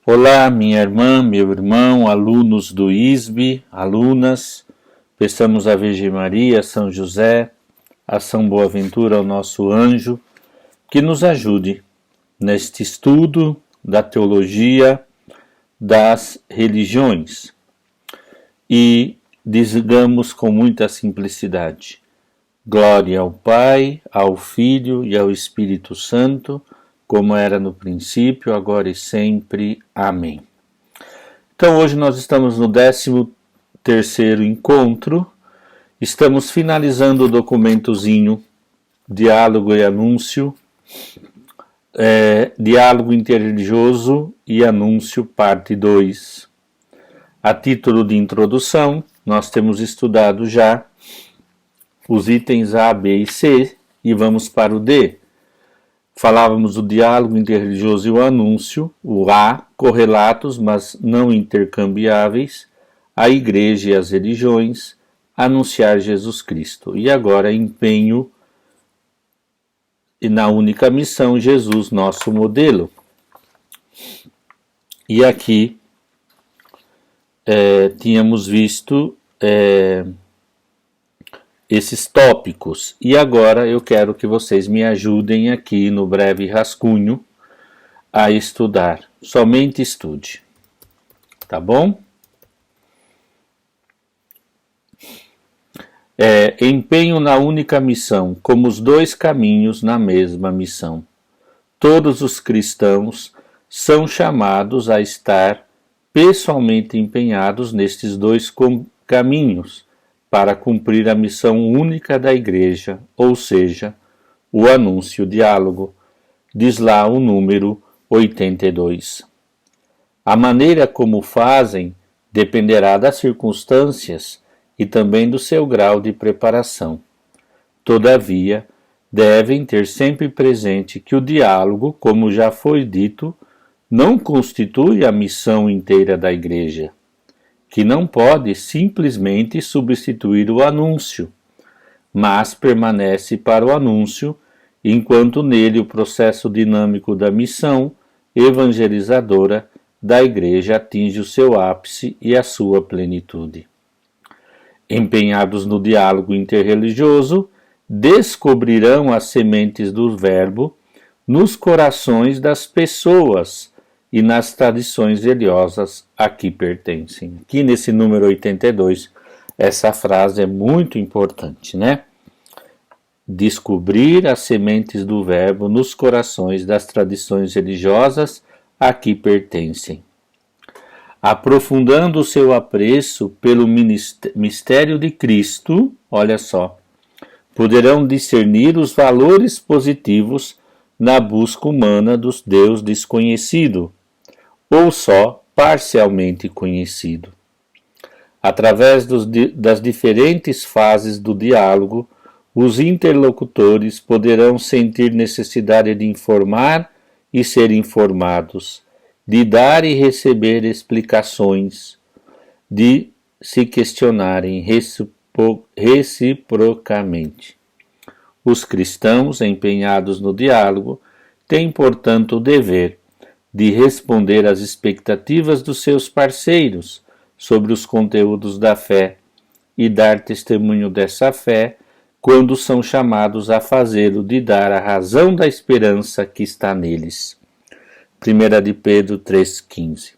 Olá, minha irmã, meu irmão, alunos do ISB, alunas, peçamos à Virgem Maria, a São José, a São Boaventura, o nosso anjo, que nos ajude neste estudo da teologia das religiões. E digamos com muita simplicidade: glória ao Pai, ao Filho e ao Espírito Santo, como era no princípio, agora e sempre. Amém. Então hoje nós estamos no 13º encontro, estamos finalizando o documentozinho Diálogo e Anúncio, Diálogo Interreligioso e Anúncio, parte 2. A título de introdução, nós temos estudado já os itens A, B e C e vamos para o D. Falávamos do diálogo interreligioso e o anúncio, o A, correlatos, mas não intercambiáveis, a igreja e as religiões, anunciar Jesus Cristo. E agora empenho na única missão, Jesus, nosso modelo. E aqui tínhamos visto esses tópicos, e agora eu quero que vocês me ajudem aqui no breve rascunho a estudar. Somente estude, tá bom? Empenho na única missão, como os dois caminhos na mesma missão. Todos os cristãos são chamados a estar pessoalmente empenhados nestes dois caminhos, para cumprir a missão única da Igreja, ou seja, o anúncio, o diálogo, diz lá o número 82. A maneira como fazem dependerá das circunstâncias e também do seu grau de preparação. Todavia, devem ter sempre presente que o diálogo, como já foi dito, não constitui a missão inteira da Igreja, que não pode simplesmente substituir o anúncio, mas permanece para o anúncio, enquanto nele o processo dinâmico da missão evangelizadora da Igreja atinge o seu ápice e a sua plenitude. Empenhados no diálogo interreligioso, descobrirão as sementes do Verbo nos corações das pessoas e nas tradições religiosas a que pertencem. Aqui nesse número 82, essa frase é muito importante, né? Descobrir as sementes do Verbo nos corações das tradições religiosas a que pertencem. Aprofundando o seu apreço pelo mistério de Cristo, olha só, poderão discernir os valores positivos na busca humana do Deus desconhecido, ou só parcialmente conhecido. Através das diferentes fases do diálogo, os interlocutores poderão sentir necessidade de informar e ser informados, de dar e receber explicações, de se questionarem reciprocamente. Os cristãos empenhados no diálogo têm, portanto, o dever de responder às expectativas dos seus parceiros sobre os conteúdos da fé e dar testemunho dessa fé quando são chamados a fazê-lo, de dar a razão da esperança que está neles. 1 de Pedro 3,15.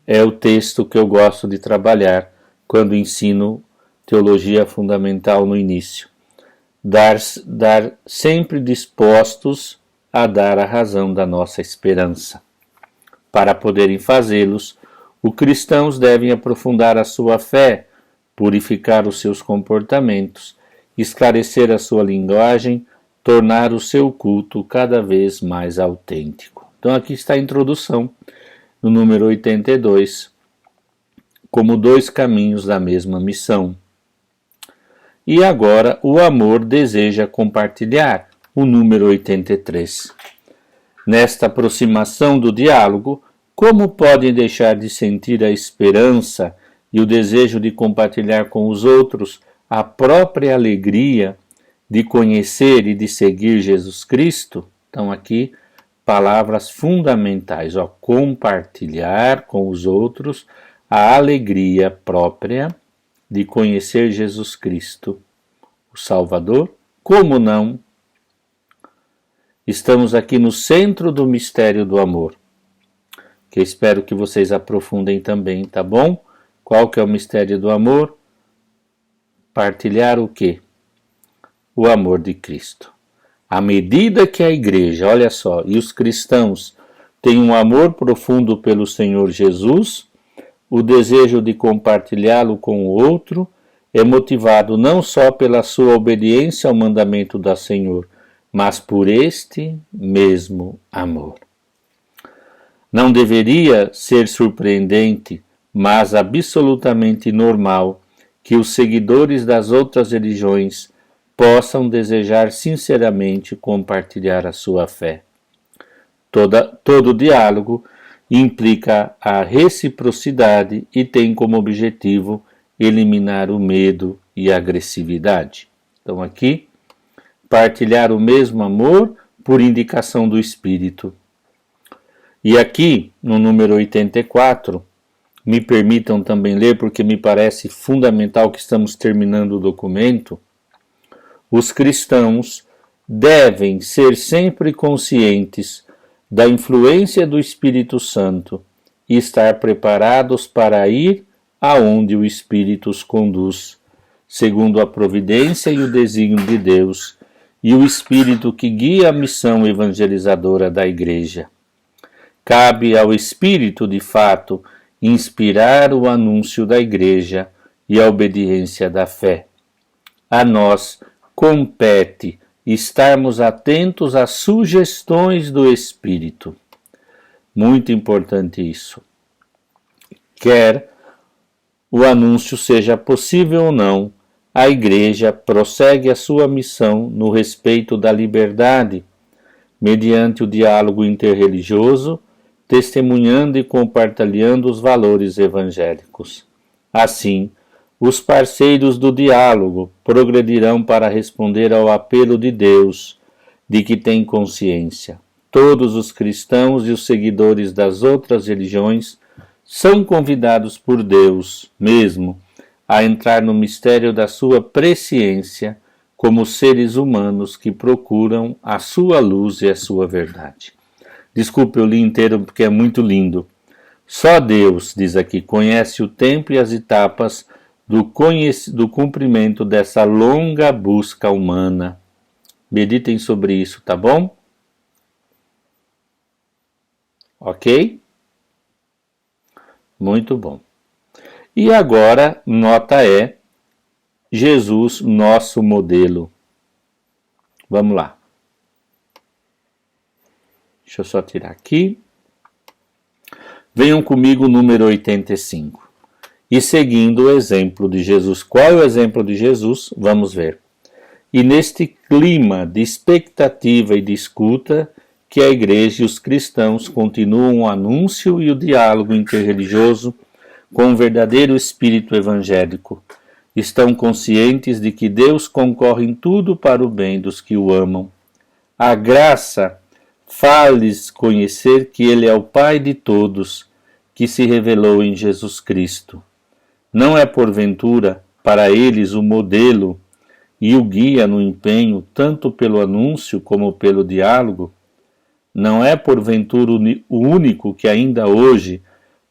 É o texto que eu gosto de trabalhar quando ensino teologia fundamental no início. Dar sempre dispostos a dar a razão da nossa esperança. Para poderem fazê-los, os cristãos devem aprofundar a sua fé, purificar os seus comportamentos, esclarecer a sua linguagem, tornar o seu culto cada vez mais autêntico. Então aqui está a introdução, no número 82, como dois caminhos da mesma missão. E agora o amor deseja compartilhar, o número 83. Nesta aproximação do diálogo, como podem deixar de sentir a esperança e o desejo de compartilhar com os outros a própria alegria de conhecer e de seguir Jesus Cristo? Então aqui palavras fundamentais, compartilhar com os outros a alegria própria de conhecer Jesus Cristo, o Salvador. Como não? Estamos aqui no centro do mistério do amor, que eu espero que vocês aprofundem também, tá bom? Qual que é o mistério do amor? Partilhar o quê? O amor de Cristo. À medida que a igreja, olha só, e os cristãos têm um amor profundo pelo Senhor Jesus, o desejo de compartilhá-lo com o outro é motivado não só pela sua obediência ao mandamento do Senhor, mas por este mesmo amor. Não deveria ser surpreendente, mas absolutamente normal, que os seguidores das outras religiões possam desejar sinceramente compartilhar a sua fé. Todo diálogo implica a reciprocidade e tem como objetivo eliminar o medo e a agressividade. Então aqui, partilhar o mesmo amor por indicação do Espírito. E aqui, no número 84, me permitam também ler, porque me parece fundamental que estamos terminando o documento. Os cristãos devem ser sempre conscientes da influência do Espírito Santo e estar preparados para ir aonde o Espírito os conduz, segundo a providência e o desígnio de Deus, e o Espírito que guia a missão evangelizadora da Igreja. Cabe ao Espírito, de fato, inspirar o anúncio da Igreja e a obediência da fé. A nós compete estarmos atentos às sugestões do Espírito. Muito importante isso. Quer o anúncio seja possível ou não, a Igreja prossegue a sua missão no respeito da liberdade, mediante o diálogo interreligioso, testemunhando e compartilhando os valores evangélicos. Assim, os parceiros do diálogo progredirão para responder ao apelo de Deus, de que tem consciência. Todos os cristãos e os seguidores das outras religiões são convidados por Deus mesmo a entrar no mistério da sua presciência como seres humanos que procuram a sua luz e a sua verdade. Desculpe, eu li inteiro porque é muito lindo. Só Deus, diz aqui, conhece o tempo e as etapas do cumprimento dessa longa busca humana. Meditem sobre isso, tá bom? Ok? Muito bom. E agora, nota é, Jesus, nosso modelo. Vamos lá. Deixa eu só tirar aqui. Venham comigo, número 85. E seguindo o exemplo de Jesus. Qual é o exemplo de Jesus? Vamos ver. E neste clima de expectativa e de escuta, que a igreja e os cristãos continuam o anúncio e o diálogo interreligioso com o verdadeiro espírito evangélico. Estão conscientes de que Deus concorre em tudo para o bem dos que o amam. A graça faz-lhes conhecer que Ele é o Pai de todos, que se revelou em Jesus Cristo. Não é porventura para eles o modelo e o guia no empenho tanto pelo anúncio como pelo diálogo? Não é porventura o único que ainda hoje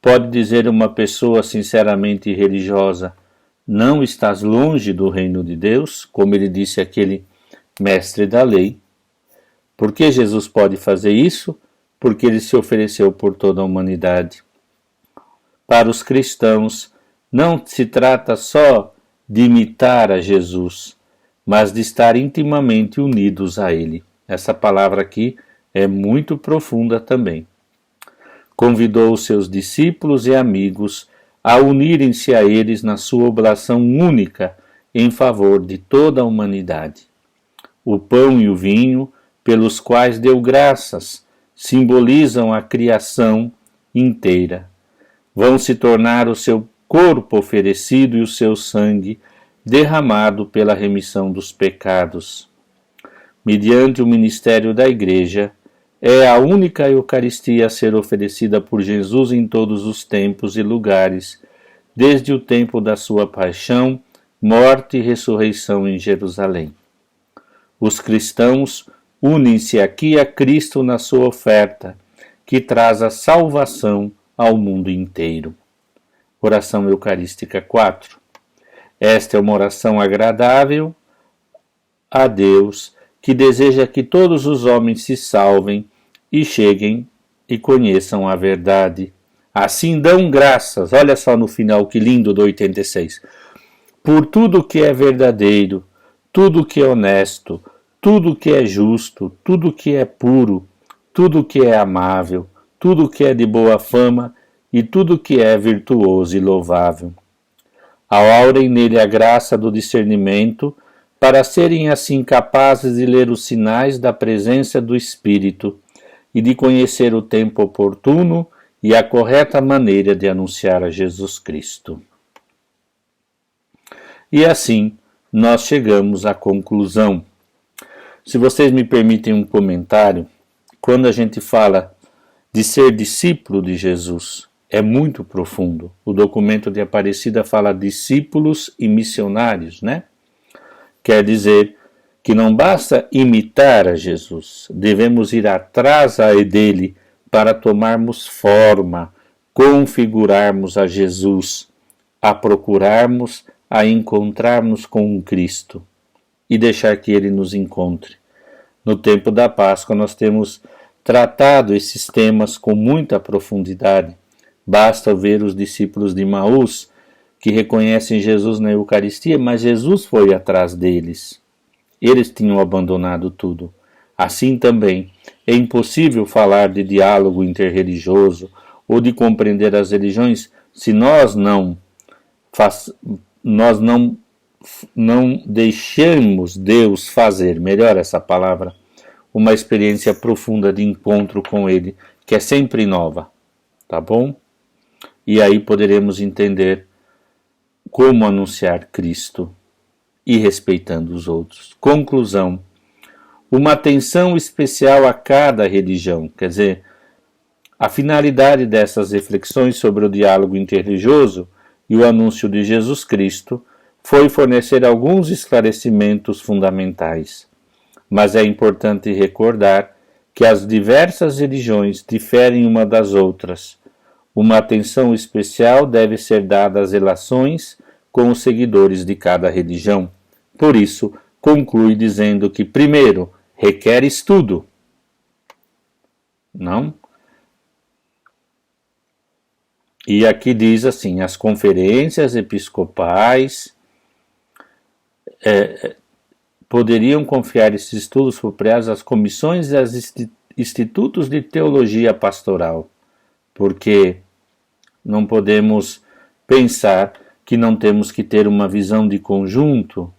pode dizer a uma pessoa sinceramente religiosa: não estás longe do reino de Deus, como ele disse àquele mestre da lei? Por que Jesus pode fazer isso? Porque ele se ofereceu por toda a humanidade. Para os cristãos, não se trata só de imitar a Jesus, mas de estar intimamente unidos a Ele. Essa palavra aqui é muito profunda também. Convidou os seus discípulos e amigos a unirem-se a eles na sua oblação única em favor de toda a humanidade. O pão e o vinho, pelos quais deu graças, simbolizam a criação inteira. Vão se tornar o seu corpo oferecido e o seu sangue derramado pela remissão dos pecados. Mediante o ministério da Igreja, é a única Eucaristia a ser oferecida por Jesus em todos os tempos e lugares, desde o tempo da sua paixão, morte e ressurreição em Jerusalém. Os cristãos unem-se aqui a Cristo na sua oferta, que traz a salvação ao mundo inteiro. Oração Eucarística 4. Esta é uma oração agradável a Deus, que deseja que todos os homens se salvem e cheguem e conheçam a verdade. Assim dão graças, olha só no final que lindo do 86, por tudo que é verdadeiro, tudo que é honesto, tudo que é justo, tudo que é puro, tudo que é amável, tudo que é de boa fama e tudo que é virtuoso e louvável. Aurem nele a graça do discernimento, para serem assim capazes de ler os sinais da presença do Espírito e de conhecer o tempo oportuno e a correta maneira de anunciar a Jesus Cristo. E assim, nós chegamos à conclusão. Se vocês me permitem um comentário, quando a gente fala de ser discípulo de Jesus, é muito profundo. O documento de Aparecida fala discípulos e missionários, né? Quer dizer que não basta imitar a Jesus, devemos ir atrás dele para tomarmos forma, configurarmos a Jesus, a procurarmos, a encontrarmos com o Cristo e deixar que ele nos encontre. No tempo da Páscoa nós temos tratado esses temas com muita profundidade. Basta ver os discípulos de Emaús, que reconhecem Jesus na Eucaristia, mas Jesus foi atrás deles. Eles tinham abandonado tudo. Assim também, é impossível falar de diálogo interreligioso ou de compreender as religiões se nós não deixamos Deus fazer, melhor essa palavra, uma experiência profunda de encontro com Ele, que é sempre nova, tá bom? E aí poderemos entender como anunciar Cristo e respeitando os outros. Conclusão: uma atenção especial a cada religião, quer dizer, a finalidade dessas reflexões sobre o diálogo interreligioso e o anúncio de Jesus Cristo foi fornecer alguns esclarecimentos fundamentais. Mas é importante recordar que as diversas religiões diferem uma das outras. Uma atenção especial deve ser dada às relações com os seguidores de cada religião. Por isso, conclui dizendo que, primeiro, requer estudo. Não? E aqui diz assim, as conferências episcopais poderiam confiar esses estudos apropriados às comissões e aos institutos de teologia pastoral, porque não podemos pensar que não temos que ter uma visão de conjunto.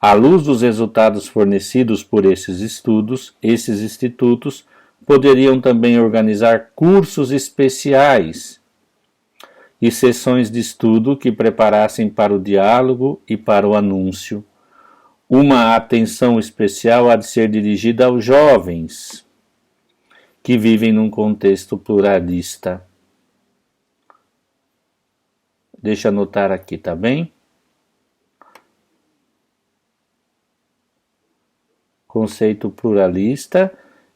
À luz dos resultados fornecidos por esses estudos, esses institutos poderiam também organizar cursos especiais e sessões de estudo que preparassem para o diálogo e para o anúncio. Uma atenção especial há de ser dirigida aos jovens que vivem num contexto pluralista. Deixa eu anotar aqui, tá bem? Conceito pluralista,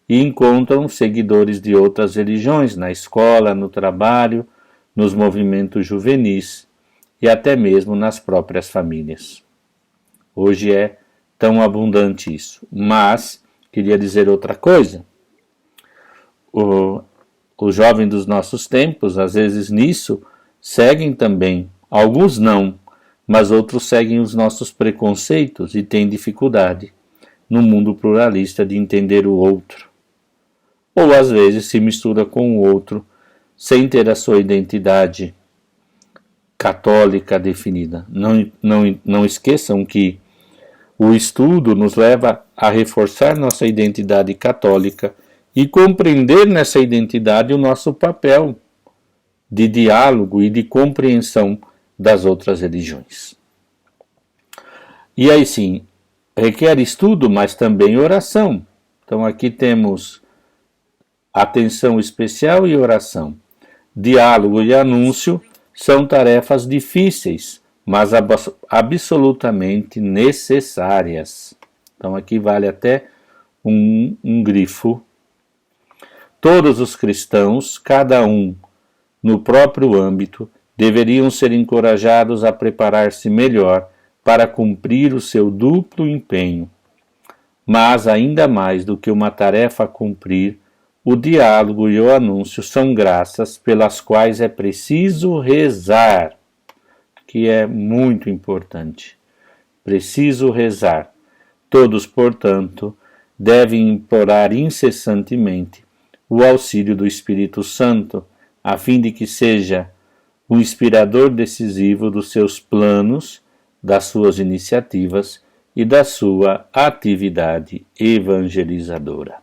e encontram seguidores de outras religiões na escola, no trabalho, nos movimentos juvenis e até mesmo nas próprias famílias. Hoje é tão abundante isso, mas queria dizer outra coisa. Os jovens dos nossos tempos, às vezes nisso, seguem também, alguns não, mas outros seguem os nossos preconceitos e têm dificuldade no mundo pluralista de entender o outro. Ou às vezes se mistura com o outro sem ter a sua identidade católica definida. Não esqueçam que o estudo nos leva a reforçar nossa identidade católica e compreender nessa identidade o nosso papel de diálogo e de compreensão das outras religiões. E aí sim, requer estudo, mas também oração. Então aqui temos atenção especial e oração. Diálogo e anúncio são tarefas difíceis, mas absolutamente necessárias. Então aqui vale até um grifo. Todos os cristãos, cada um no próprio âmbito, deveriam ser encorajados a preparar-se melhor para cumprir o seu duplo empenho. Mas, ainda mais do que uma tarefa a cumprir, o diálogo e o anúncio são graças pelas quais é preciso rezar, que é muito importante. Preciso rezar. Todos, portanto, devem implorar incessantemente o auxílio do Espírito Santo, a fim de que seja o inspirador decisivo dos seus planos, das suas iniciativas e da sua atividade evangelizadora.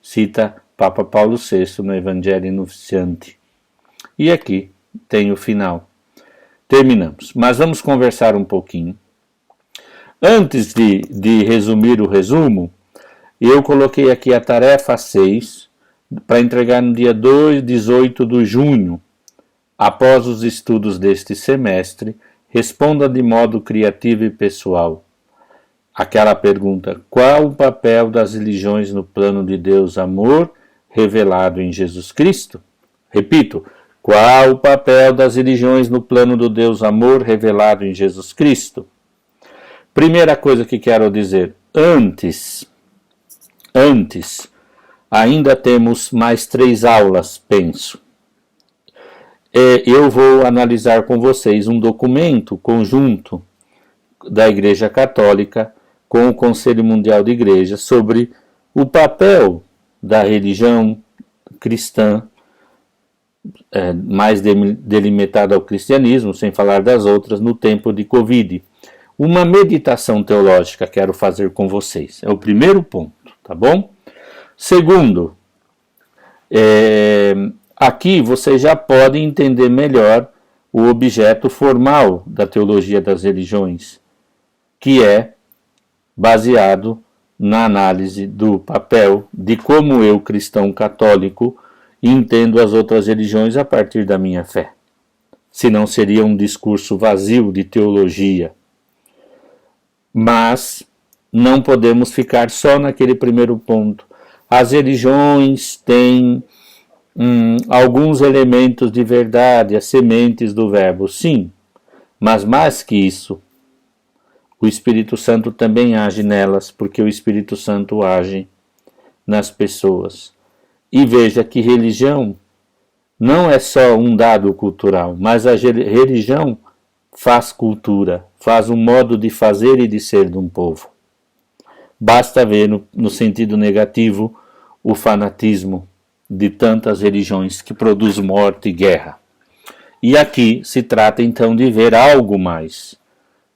Cita Papa Paulo VI no Evangelii Nuntiandi. E aqui tem o final. Terminamos, mas vamos conversar um pouquinho. Antes de resumir o resumo, eu coloquei aqui a tarefa 6 para entregar no dia 18 de junho. Após os estudos deste semestre, responda de modo criativo e pessoal aquela pergunta: qual o papel das religiões no plano de Deus amor revelado em Jesus Cristo? Repito, qual o papel das religiões no plano do Deus amor revelado em Jesus Cristo? Primeira coisa que quero dizer, antes, ainda temos mais 3 aulas, penso. Eu vou analisar com vocês um documento conjunto da Igreja Católica com o Conselho Mundial de Igrejas sobre o papel da religião cristã, mais delimitada ao cristianismo, sem falar das outras, no tempo de Covid. Uma meditação teológica quero fazer com vocês. É o primeiro ponto, tá bom? Segundo, aqui vocês já podem entender melhor o objeto formal da teologia das religiões, que é baseado na análise do papel de como eu, cristão católico, entendo as outras religiões a partir da minha fé. Senão seria um discurso vazio de teologia. Mas não podemos ficar só naquele primeiro ponto. As religiões têm alguns elementos de verdade, as sementes do verbo, sim, mas mais que isso, o Espírito Santo também age nelas, porque o Espírito Santo age nas pessoas. E veja que religião não é só um dado cultural, mas a religião faz cultura, faz um modo de fazer e de ser de um povo. Basta ver, no sentido negativo, o fanatismo de tantas religiões que produz morte e guerra. E aqui se trata então de ver algo mais.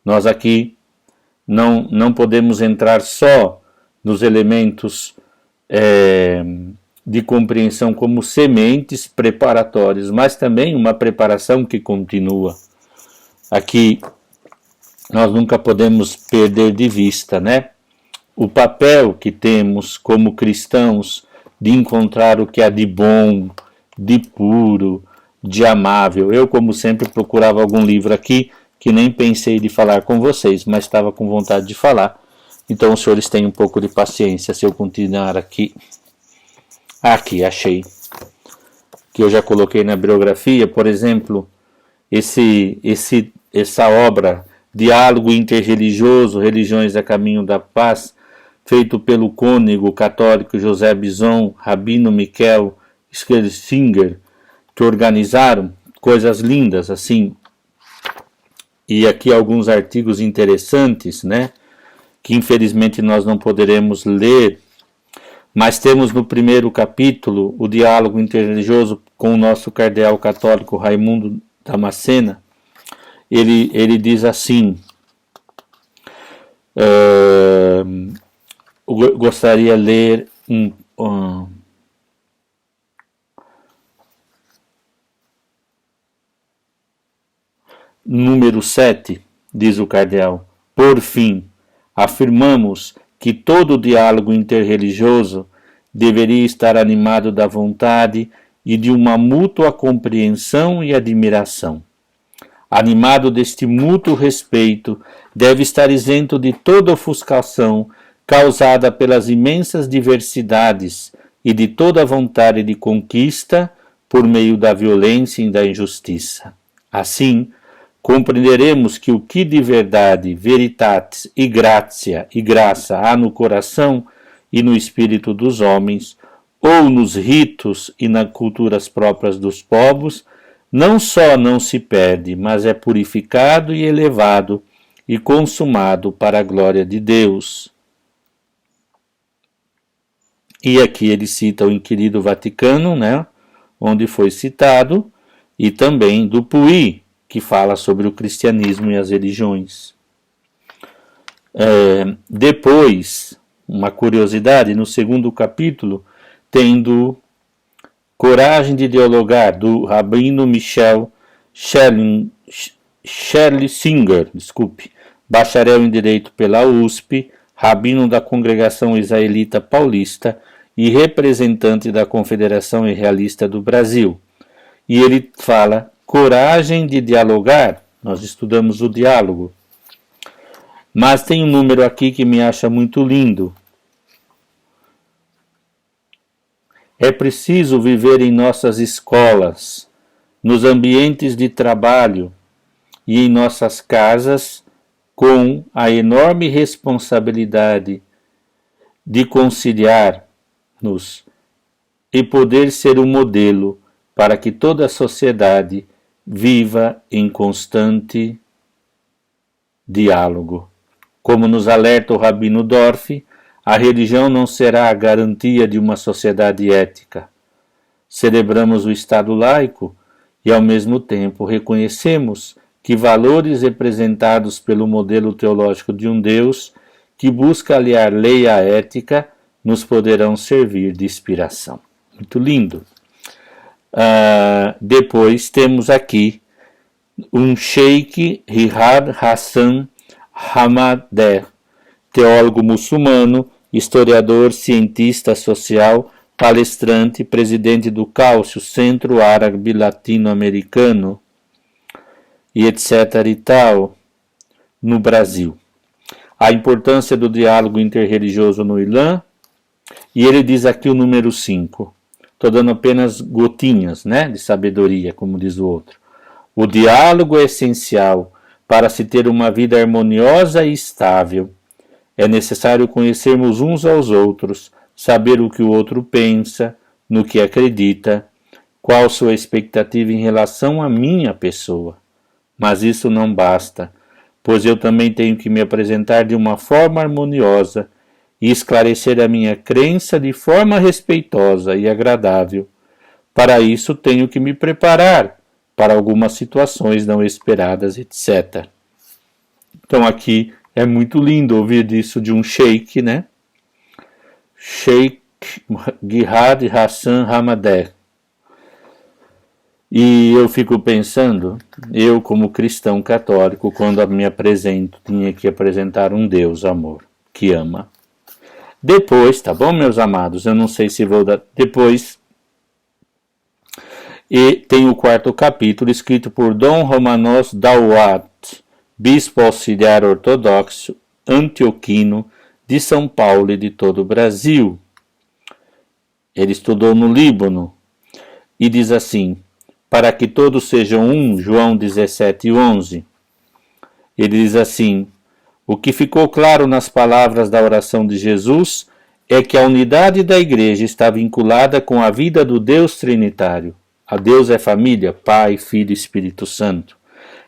Nós aqui não podemos entrar só nos elementos de compreensão como sementes preparatórias, mas também uma preparação que continua. Aqui nós nunca podemos perder de vista, né? O papel que temos como cristãos de encontrar o que há de bom, de puro, de amável. Eu, como sempre, procurava algum livro aqui que nem pensei de falar com vocês, mas estava com vontade de falar. Então os senhores têm um pouco de paciência se eu continuar aqui. Aqui, achei. Que eu já coloquei na bibliografia, por exemplo, essa obra, Diálogo Interreligioso, Religiões a Caminho da Paz, feito pelo cônego católico José Bison, Rabino Michael Scherzinger, que organizaram coisas lindas, assim. E aqui alguns artigos interessantes, né? Que infelizmente nós não poderemos ler, mas temos no primeiro capítulo o diálogo interreligioso com o nosso cardeal católico Raimundo Damascena. Ele diz assim, eu gostaria de ler número 7, diz o cardeal. Por fim, afirmamos que todo diálogo interreligioso deveria estar animado da vontade e de uma mútua compreensão e admiração. Animado deste mútuo respeito, deve estar isento de toda ofuscação causada pelas imensas diversidades e de toda vontade de conquista por meio da violência e da injustiça. Assim, compreenderemos que o que de verdade, veritatis e graça há no coração e no espírito dos homens, ou nos ritos e nas culturas próprias dos povos, não só não se perde, mas é purificado e elevado e consumado para a glória de Deus. E aqui ele cita o Inquirido Vaticano, né, onde foi citado, e também do Puyi, que fala sobre o cristianismo e as religiões. Depois, uma curiosidade, no segundo capítulo, tem do Coragem de Dialogar, do Rabino Michel Schlesinger, bacharel em Direito pela USP, rabino da Congregação Israelita Paulista e representante da Confederação Israelita do Brasil. E ele fala, coragem de dialogar, nós estudamos o diálogo. Mas tem um número aqui que me acha muito lindo. É preciso viver em nossas escolas, nos ambientes de trabalho e em nossas casas com a enorme responsabilidade de conciliar-nos e poder ser um modelo para que toda a sociedade viva em constante diálogo. Como nos alerta o Rabino Dorff, a religião não será a garantia de uma sociedade ética. Celebramos o Estado laico e, ao mesmo tempo, reconhecemos que valores representados pelo modelo teológico de um Deus que busca aliar lei à ética nos poderão servir de inspiração. Muito lindo. Depois temos aqui um Sheikh Rihad Hassan Hamadeh, teólogo muçulmano, historiador, cientista social, palestrante, presidente do CAUCIO, Centro Árabe Latino-Americano, e etc. e tal, no Brasil. A importância do diálogo interreligioso no Islã, e ele diz aqui o número 5. Estou dando apenas gotinhas, né, de sabedoria, como diz o outro. O diálogo é essencial para se ter uma vida harmoniosa e estável. É necessário conhecermos uns aos outros, saber o que o outro pensa, no que acredita, qual sua expectativa em relação à minha pessoa. Mas isso não basta, pois eu também tenho que me apresentar de uma forma harmoniosa e esclarecer a minha crença de forma respeitosa e agradável. Para isso tenho que me preparar para algumas situações não esperadas, etc. Então aqui é muito lindo ouvir isso de um sheik, né? Sheikh Rihad Hassan Hamadeh. E eu fico pensando, eu como cristão católico, quando me apresento, tinha que apresentar um Deus, amor, que ama. Depois, tá bom, meus amados? Eu não sei se vou dar... Depois, e tem o quarto capítulo, escrito por Dom Romanos Dauat, bispo auxiliar ortodoxo, antioquino, de São Paulo e de todo o Brasil. Ele estudou no Líbano e diz assim, para que todos sejam um, João 17:11. Ele diz assim, o que ficou claro nas palavras da oração de Jesus é que a unidade da Igreja está vinculada com a vida do Deus Trinitário. A Deus é família, Pai, Filho e Espírito Santo.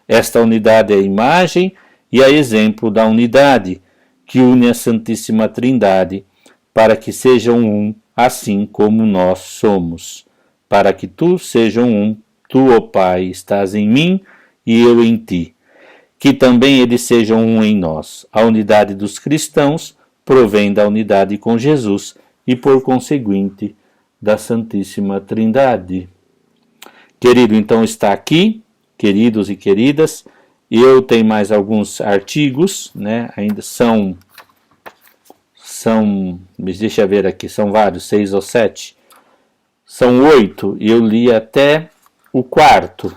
Esta unidade é a imagem e a exemplo da unidade que une a Santíssima Trindade, para que sejam um, assim como nós somos. Para que tu sejam um, tu, ó Pai, estás em mim e eu em ti. Que também eles sejam um em nós. A unidade dos cristãos provém da unidade com Jesus e, por conseguinte, da Santíssima Trindade. Querido, então está aqui, queridos e queridas, eu tenho mais alguns artigos, né? Ainda são deixa eu ver aqui, são vários, 6 ou 7. São 8 e eu li até o quarto.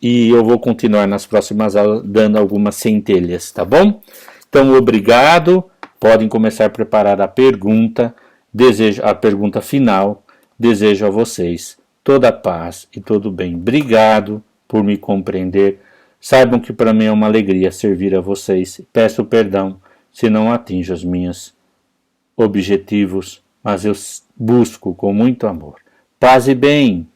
E eu vou continuar nas próximas aulas dando algumas centelhas, tá bom? Então, obrigado. Podem começar a preparar a pergunta final. Desejo a vocês toda a paz e todo o bem. Obrigado por me compreender. Saibam que para mim é uma alegria servir a vocês. Peço perdão se não atinjo os meus objetivos, mas eu busco com muito amor. Paz e bem!